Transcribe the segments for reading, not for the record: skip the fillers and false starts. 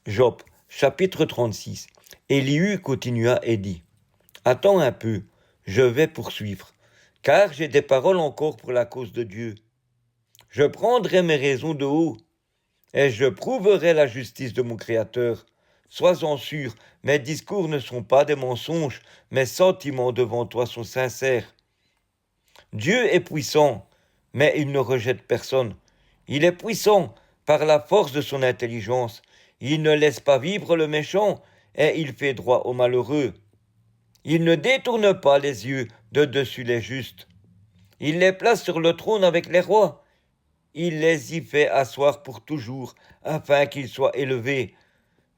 Job, chapitre 36. Élihu continua et dit, « Attends un peu, je vais poursuivre, car j'ai des paroles encore pour la cause de Dieu. Je prendrai mes raisons de haut, et je prouverai la justice de mon Créateur. Sois-en sûr, mes discours ne sont pas des mensonges, mes sentiments devant toi sont sincères. Dieu est puissant, mais il ne rejette personne. Il est puissant par la force de son intelligence. Il ne laisse pas vivre le méchant, et il fait droit aux malheureux. Il ne détourne pas les yeux de dessus les justes. Il les place sur le trône avec les rois. Il les y fait asseoir pour toujours, afin qu'ils soient élevés.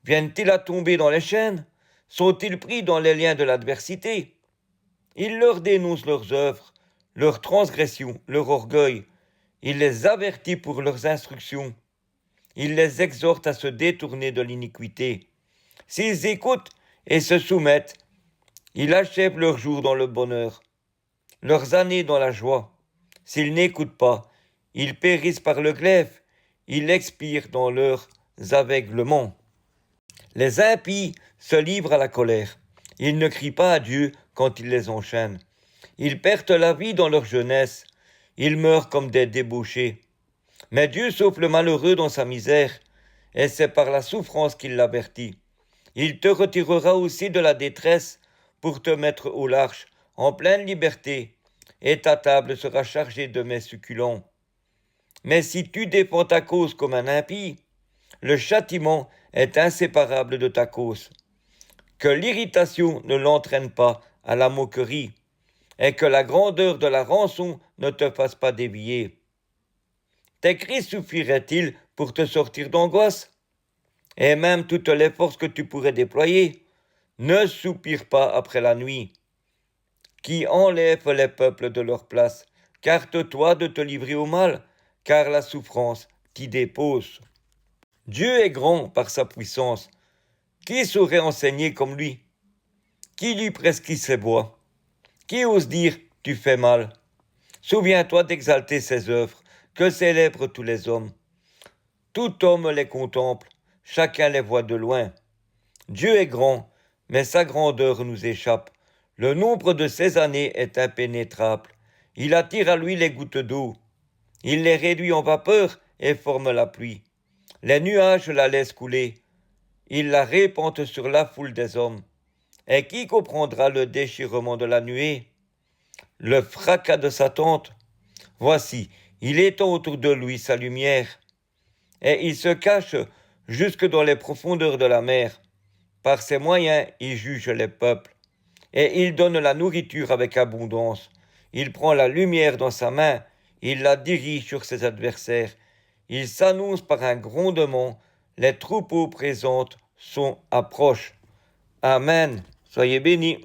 Viennent-ils à tomber dans les chaînes? Sont-ils pris dans les liens de l'adversité? Il leur dénonce leurs œuvres, leurs transgressions, leur orgueil. Il les avertit pour leurs instructions. Il les exhorte à se détourner de l'iniquité. S'ils écoutent et se soumettent, il achève leurs jours dans le bonheur, leurs années dans la joie. S'ils n'écoutent pas, ils périssent par le glaive, ils expirent dans leurs aveuglements. Les impies se livrent à la colère. Ils ne crient pas à Dieu quand il les enchaîne. Ils perdent la vie dans leur jeunesse. Ils meurent comme des débauchés. Mais Dieu sauve le malheureux dans sa misère, et c'est par la souffrance qu'il l'avertit. Il te retirera aussi de la détresse pour te mettre au large, en pleine liberté, et ta table sera chargée de mets succulents. Mais si tu défends ta cause comme un impie, le châtiment est inséparable de ta cause. Que l'irritation ne l'entraîne pas à la moquerie, et que la grandeur de la rançon ne te fasse pas dévier. Tes cris suffiraient-ils pour te sortir d'angoisse? Et même toutes les forces que tu pourrais déployer, ne soupire pas après la nuit, qui enlève les peuples de leur place. Garde-toi de te livrer au mal, car la souffrance t'y dépose. Dieu est grand par sa puissance. Qui saurait enseigner comme lui? Qui lui prescrit ses voies? Qui ose dire « tu fais mal » Souviens-toi d'exalter ses œuvres, que célèbrent tous les hommes. Tout homme les contemple, chacun les voit de loin. Dieu est grand, mais sa grandeur nous échappe. Le nombre de ses années est impénétrable. Il attire à lui les gouttes d'eau. Il les réduit en vapeur et forme la pluie. Les nuages la laissent couler. Il la répand sur la foule des hommes. Et qui comprendra le déchirement de la nuée? Le fracas de sa tente? Voici, il étend autour de lui sa lumière. Et il se cache jusque dans les profondeurs de la mer. Par ses moyens, il juge les peuples. Et il donne la nourriture avec abondance. Il prend la lumière dans sa main. Il la dirige sur ses adversaires. Il s'annonce par un grondement. Les troupeaux présentes sont approches. Amen. Soyez bénis.